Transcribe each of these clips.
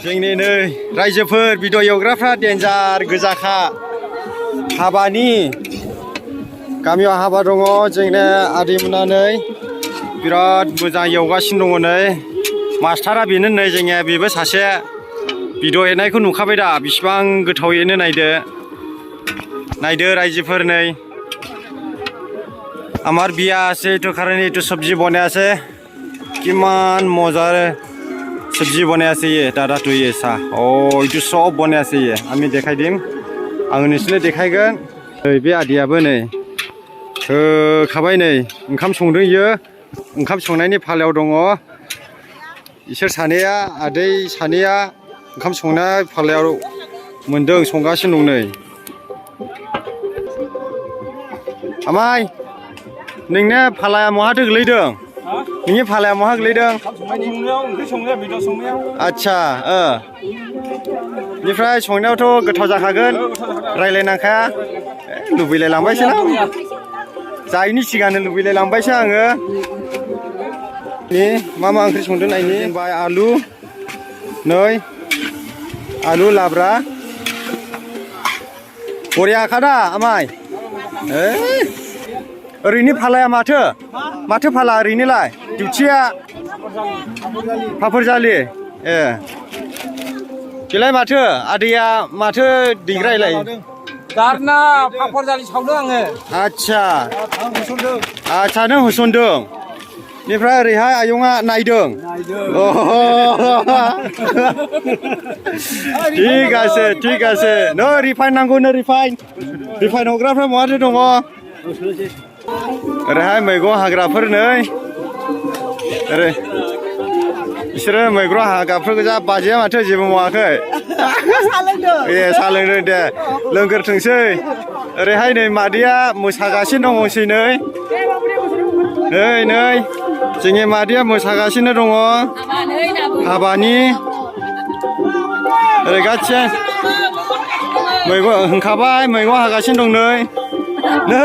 जोंनि नै रायजोफोर भिडिअ एवग्राफ्रा डेन्जार गोजाखा हाबानि गामियाव हाबा दङ जोंना आदैमोना नै बिराद मोजां एवगासिनो दङ नै मास्टारा बेनो नै जोंनिया बेबो सासे भिडिअ एरनायखौ नुखाबाय दा बिसिबां गोथाव एरनो नायदो रायजोफोर नै আমার বিয়া আছে তো কারণে একটু সবজি বনে আছে কিমান মজার সবজি বনে আছে ইয়ে দাদা তো ইয়ে सा ও একটু সব বনে আছে ইয়ে আমি দেখাই দিম आं नोंसोरनो देखायगोन बे आदैयाबो नै खाबाय नै ओंखाम संदों इयो ओंखाम संनायनि फालायाव दङ इसोर सानैया आदै सानैया ओंखाम संनाय फालायाव मोनदों संगासिनो दं नै आमाय नोंने फालाया महाथो गोलैदों नोंनि फालाया महा गोलैदों आच्छा निफ्राय संनायावथ' गोथाव जाखागोन रायलायनांखाया लुबैलायलांबायसो ना जायैनि सिगांनो लुबैलायलांबायसो आङो नि मा ओंख्रि संदों नायनि बाय आलु नै आलु लाब्रा बरियाखादा आमाय ओरैनो फालाया माथो फाला ओरैनोलाय डिउटिया फाफरजालि बेलाय माथो आदैया माथो दैग्रायलाय दारना फाफरजालि सावदों आङो आच्छा नों होसनदों निफ्राय ओरैहाय आयंआ नायदों ठीक आसे नो रिफाइन नांगौ नो रिफाइन हरग्राफ्रा महाथो दङ ओरैहाय मैगं हाग्राफोर नै ओरै बिसोरो मैगं हाग्राफोर गोजा बाजैया माथो जेबो मावाखै साहा लोंदों दे लोंगोरथोंसै ओरैहाय नै मादैया मोसागासिनो दङसै नै जोंनि मादैया मोसागासिनो दङ हाबानि ओरै गासिबो मैगं होनखाबाय मैगं हागासिनो दं नै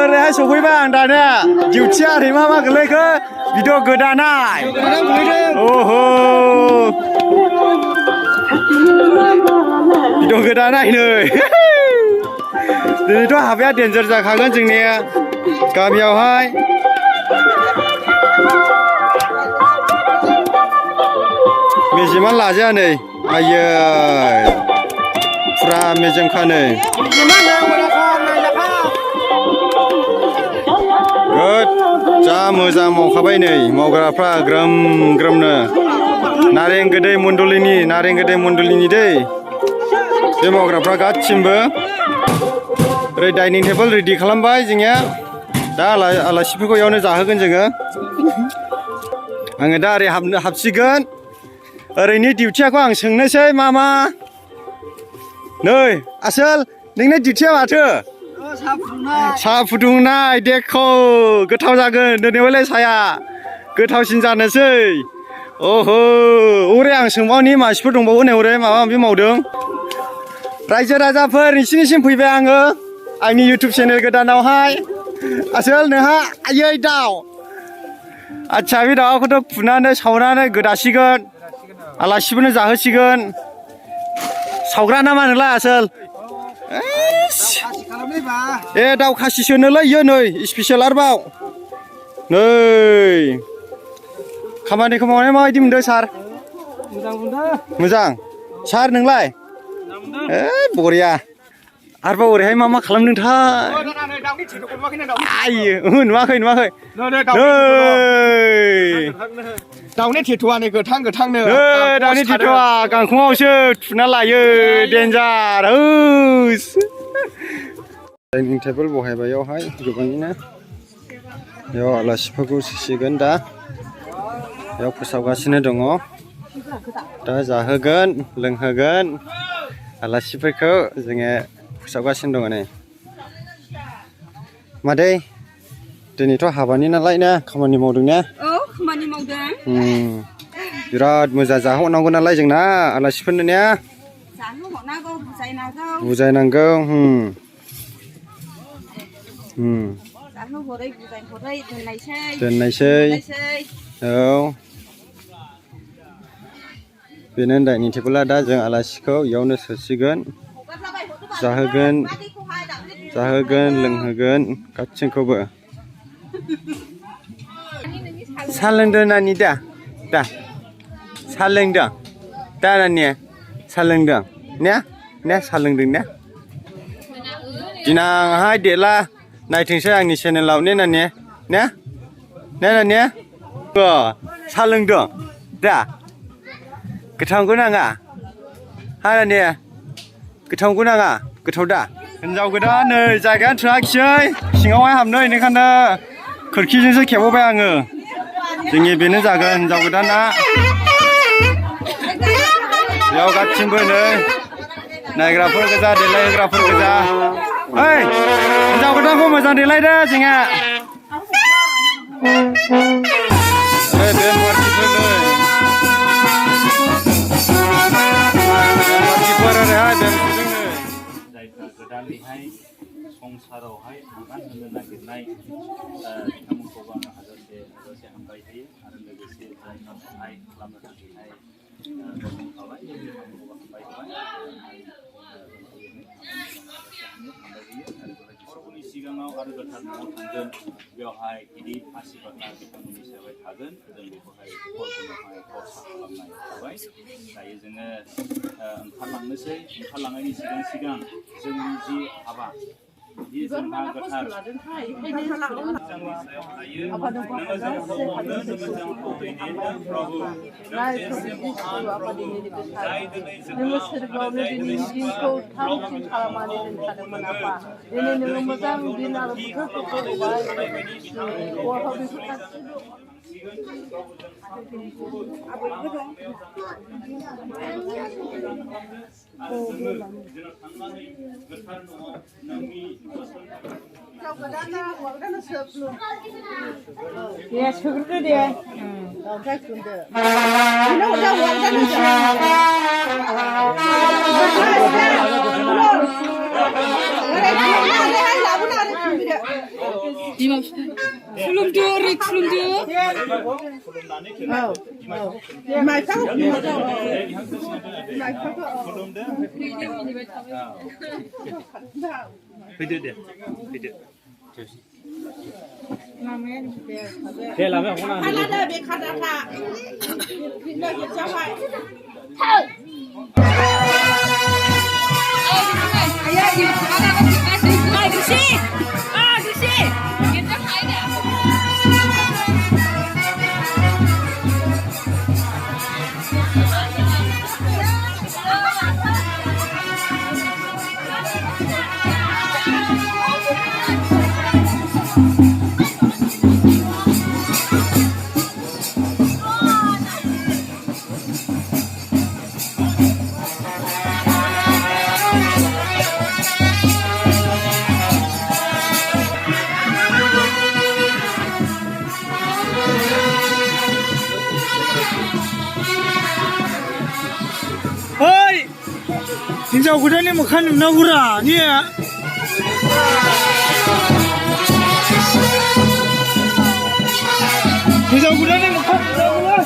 ओरैहाय सफैबाय आं दानिया डिउटिया ओरै मा गोलैखो भिडिअ गोदानाय ओहो भिडिअ गोदानाय नै दिनैथ' हाबाया डेन्जार जाखागोन जोंनिया गामियावहाय मेजेमानो लाजाया नै आयै फुरा मेजेमखा नै जा मोजां मावखाबाय नै मावग्राफ्रा ग्रोम ग्रोमनो नारें गोदै मण्डलिनि दै बे मावग्राफ्रा गासिमबो ओरै डाइनिं टेबोल रेडि खालामबाय जोंनिया दा आलासिफोरखौ इयावनो जाहोगोन जोङो आङो दा ओरै हाबसिगोन ओरैनि डिउटियाखौ आं सोंनोसै मा नै आसोल नोंनि डिउटिया माथो साहा फुदुंनाय देखौ गोथाव जागोन दिनैबालाय साया गोथावसिन जानोसै ओहो ओरै आं सोंबावनि मानसिफोर दंबावो नै ओरै माबा माबि मावदों रायजो राजाफोर नोंसिनिसिम फैबाय आङो आंनि इउटुब चेनेल गोदानावहाय आसोल नोंहा आयै दाउ आच्छा बे दाउखौथ' फुनानै सावनानै गोदासिगोन आलासिफोरनो जाहोसिगोन सावग्रा ना मा नोंलाय आसोल दाउ खासिसो नोलै इयो नै स्पेसियेल आरोबाव नै खामानिखौ मावनाया माबायदि मोनदों सार मोजां सार नोंलाय बरिया आरोबाव ओरैहाय मा खालामदोंथाय आयो नुवाखै दाउनि टेटुआ नै गोथांनो दाउनि टेटुआ गांखंआवसो थुना लायो डेन्जार डाइनिं टेबोल बहायबाय बेयावहाय गोबाङैनो बेयाव आलासिफोरखौ सोसिगोन दा बेयाव फोसाबगासिनो दङ दा जाहोगोन लोंहोगोन आलासिफोरखौ जोङो फोसाबगासिनो दङ नै मादै दिनैथ' हाबानि नालाय ना खामानि मावदों ना खामानि मावदों बिराद मोजां जाहोहरनांगौ नालाय जोंना आलासिफोरनो ने जाहोहरनांगौ बुजायनांगौ जाहोहरै बुजायहरै दोननायसै औ बेनो दाइनिं टेबोला दा जों आलासिखौ इयावनो सोसिगोन जाहोगोन लोंहोगोन गासैखौबो सा लोंदों नानि दा सा लोंदों दा नानि सा लोंदों ने सा लोंदों ने दिनांहाय देला नायथोंसै आंनि चेनेलाव ने नानि ने नानि सा लोंदों दा गोथावखौ नाङा हा नानि गोथावखौ नाङा गोथाव दा हिनजाव गोदान नै जायगायानो थोआखिसै सिङावहाय हाबनो बेनिखायनो खोरखिजोंसो खेबबोबाय आङो जोंनि बेनो जागोन हिनजाव गोदाना बेयाव गासिबो नै नायग्राफोर गोजा देलायहोग्राफोर गोजा ओइ हिनजाव गोदानखौ मोजां देलायदो जोंहा बे मुवाथिफोर नै मुवाथिफोर ओरैहाय बे जायफ्रा गोदानैहाय संसारावहाय आगान होनो नागिरनाय बिथांमोनखौबो आङो हाजासे हामबाय होयो आरो लोगोसे जायफोरखौहाय खालामनो थाखायहाय दंखाबाय बिथांमोनखौबो हामबाय होबाय सिगाङाव आरो गोथार न'आव थांगोन बेवहाय गिदिर आसिरबादा बिथांमोननि सायावहाय थागोन जों बेखौहाय गरजोंहाय खरसा खालामनाय जाबाय दायो जोङो ओंखारलांनायनि सिगां जोंनि जि हाबा बे जोंहा गोथार नोङो सोरगोआवनो दिनै दिनखौ थामथिम खालामनानै दोनखादोंमोन आफा दिनै नोङो मोजां दिन आरो बोथोरफोरखौ होबाय हौवाफोर बेफोर गासिबो दे सोग्रोदो दे ओमफ्राय खुन्दो बिमा बिफा खुलुमदो ओरै खुलुमदो फैदो दे फैदो दे लाबाय हना हिनजाव गोदाननि मोखां नुनांगौरा ने हिनजाव गोदाननि मोखां नुनांगौरा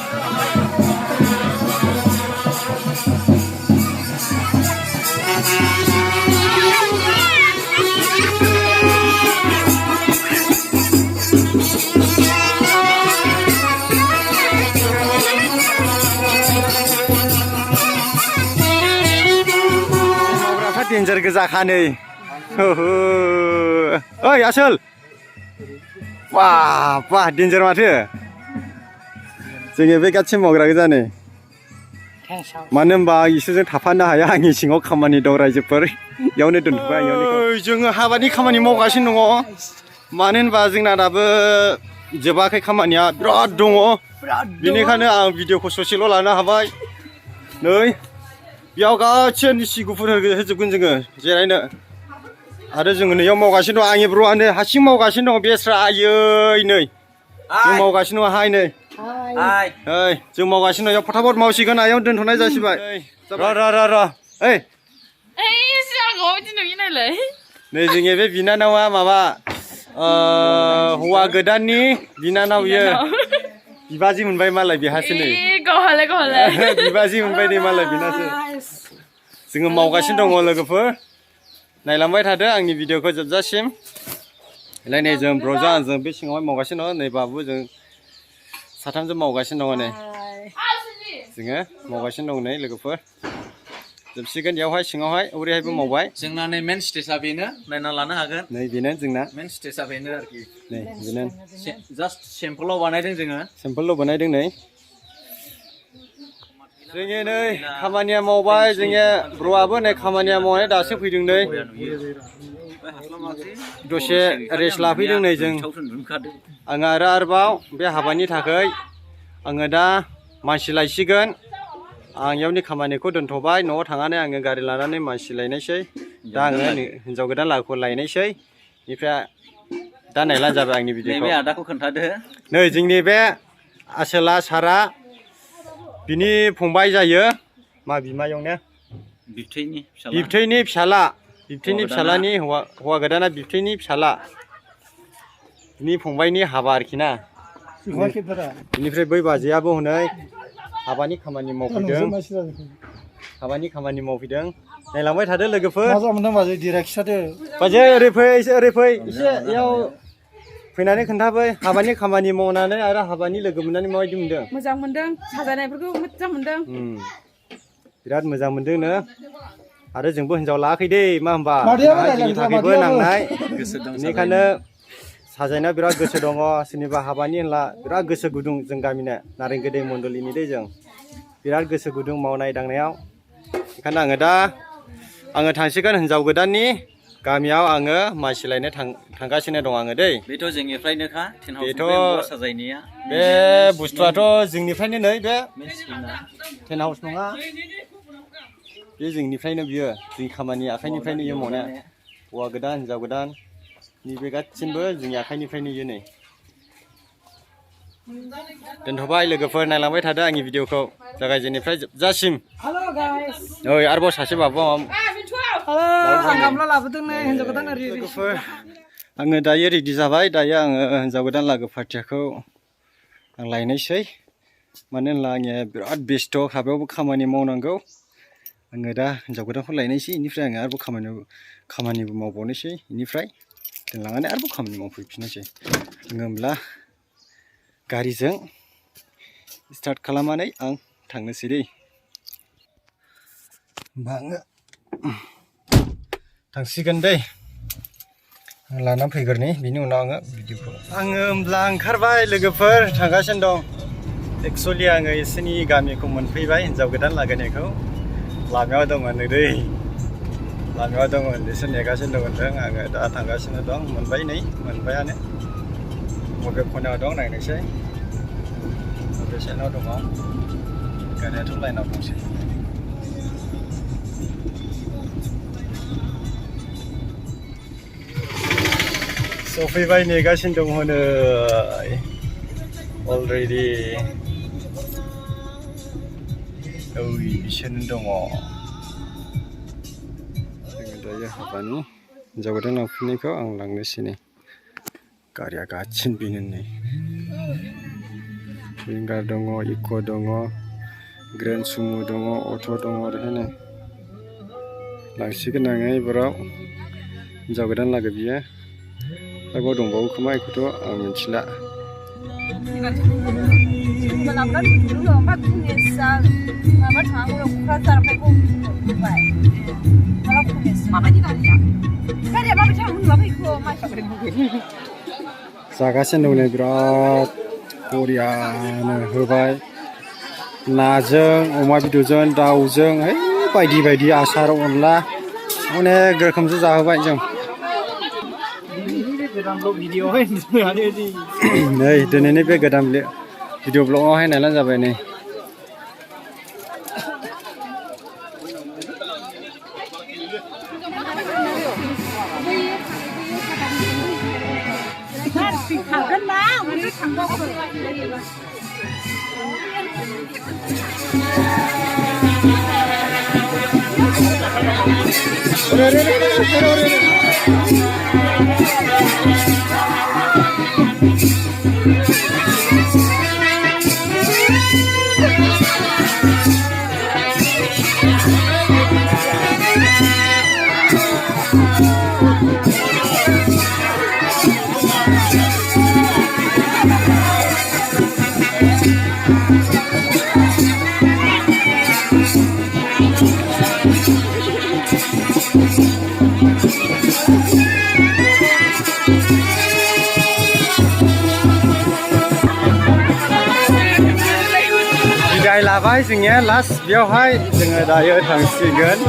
डेन्जार गोजाखा नै ओइ आसोल वाह डेन्जार माथो जोंनि बे गासिबो मावग्रा गोजा नै मानो होनबा इसोरजों थाफानो हाया आंनि सिङाव खामानि दं रायजोफोर इयावनो दोनथ'बाय जोङो हाबानि खामानि मावगासिनो दङ मानो होनबा जोंना दाबो जोबाखै खामानिया बिराद दङ बेनिखायनो आं भिडिअखौ ससेल' लानो हाबाय नै बेयाव गासिबो सि गुफुर होजोबगोन जोङो जिरायनो आरो जोङो नैयाव मावगासिनो दं आंनि ब्र'आनो हारसिं मावगासिनो दं बेस्रा आयै नै जों मावगासिनो दं हाय नै ओइ जों मावगासिनो दं फटाफट मावसिगोन आयाव दोनथ'नाय जासिबाय र' ओइ नै जोंनि बे बिनानावा माबा हौवा गोदाननि बिनानाव इयो बिबाजै मोनबाय मालाय बेहासो नै hole. बिबाजै मोनबाय दे मालाय बिनासो जोङो मावगासिनो दङ लोगोफोर नायलांबाय थादो आंनि भिडिअखौ जोबजासिम नै नै जों ब्र'जों आंजों बे सिङावहाय मावगासिनो दङ नै बाबु जों साथामजों मावगासिनो दङ नै जोङो मावगासिनो दं नै लोगोफोर जोबसिगोन बेयावहाय सिङावहाय ओरैहायबो मावबाय जोंना नै मेन स्टेजआ बेनो नायना लानो हागोन नै बेनो जोंना मेन स्टेजआ बेनो आरोखि नै बेनो जास्ट सेम्पोलाव बानायदों जोङो सेम्पोलल' बानायदों नै जोङो नै खामानिया मावबाय जोङो ब्र'आबो नै खामानिया मावनानै दासो फैदों नै दसे रेस्ट लाफैदों नै जों आङो आरोबाव बे हाबानि थाखाय आङो दा मानसि लायसिगोन आं इयावनि खामानिखौ दोनथ'बाय न'आव थांनानै आङो गारि लानानै मानसि लायनायसै दा आङो हिन्जाव गोदान लागोखौ लायनायसै बेनिफ्राय दा नायलानो जाबाय आंनि भिडिअखौ नैबे आदाखौ खोन्थादो नै जोंनि बे आसोला सारा बिनि फंबाय जायो मा बिमायंने बिबथैनि फिसालानि हौवा गोदाना बिबथैनि फिसाला बिनि फंबायनि हाबा आरोखि ना बिनिफ्राय बै बाजैयाबो हनै हाबानि खामानि मावफैदों नायलांबाय थादो लोगोफोर बाजै ओरै फै एसे इयाव फैनानै खोन्थाबाय हाबानि खामानि मावनानै आरो हाबानि लोगो मोननानै माबायदि मोनदों मोजां मोनदों साजायनायफोरखौ मोजां मोनदों बिराद मोजां मोनदोंनो आरो जोंबो हिन्जाव लायाखै दे मा होनबा जोंनि थाखायबो नांनाय बेनिखायनो साजायनायाव बिराद गोसो दङ सोरनिबा हाबानि होनला बिराद गोसो गुदुं जों गामिना नारेंगोदै मण्डलिनि दै जों बिराद गोसो गुदुं मावनाय दांनायाव बेखायनो आङो थांसिगोन हिन्जाव गोदाननि गामियाव आङो मानसि लायनो थांगासिनो दं आङो दै बेथ' जोंनिफ्रायनोखा बेथ' साजायनाया बे बुस्थुआथ' जोंनिफ्रायनो नै बे टेन्ट हाउस नङा बे जोंनिफ्रायनो बियो जोंनि खामानि आखाइनिफ्रायनो इयो मावनाया हौवा गोदान हिन्जाव गोदान नैबे गासिबो जोंनि आखाइनिफ्रायनो इयो नै दोनथ'बाय लोगोफोर नायलांबाय थादो आंनि भिडिअखौ जागायजेननिफ्राय जोबजासिम ओइ आरोबाव सासे बाबु लोगोफोर आङो दायो रेडि जाबाय दायो आङो हिन्जाव गोदान लागो पार्टिखौ आं लायनायसै मानो होनब्ला आङो बिराद बेस्थ' हाबायावबो खामानि मावनांगौ आङो दा हिन्जाव गोदानखौ लायनायसै बेनिफ्राय आङो आरोबाव खामानिबो मावबावनोसै बेनिफ्राय दोनलांनानै आरोबाव खामानि मावफैफिननोसै आङो होमब्ला गारिजों स्टार्ट खालामनानै आं थांनोसै दै होमबा आङो थांसिगोन दै आं लानानै फैग्रोनि बिनि उनाव आङो भिडिअखौ होमब्ला ओंखारबाय लोगोफोर थांगासिनो दं एक्सुवेलि आङो एसेनि गामिखौ मोनफैबाय हिन्जाव गोदान लागायनायखौ लामायाव दंमोन दै लामायाव दङ बिसोर नेगासिनो दं होनदों आङो दा थांगासिनो दं मोनबायानो बबे खनायाव दं नायनोसै बबे साइडआव दङ गारियाथ' लाइनाव दंसै सफैबाय नेगासिनो दं हनै अलरेडि ओइ बिसोरनो दङ जोङो दायो हाबानि हिन्जाव गोदान लांफैनायखौ आं लांनोसै नै गारिया गासिन बेनो नै विंगार दङ इक' दङ ग्रेन्ड सुमु दङ अट' दङ ओरैहायनो लांसिगोन आङो एबाराव हिन्जाव गोदान लागो बियो आरोबाव दंबावो खोमा बेखौथ' आं मिथिला जागासिनो दं नै बिराद बरियानो होबाय नाजों अमा बेदरजों दाउजों है बायदि बायदि आसार अनला अनेक रोखोमजों जाहोबाय जों नै दिनैनि बे गोदान भिडिअ ब्लगावहाय नायलानो जाबाय नै बिदाय लाबाय जोंनिया लास्ट बेयावहाय जोङो दायो थांसिगोन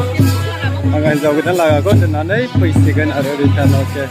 आं हिन्जाव गोदान लागाखौ दोननानै फैसिगोन आरो रिटार्न अके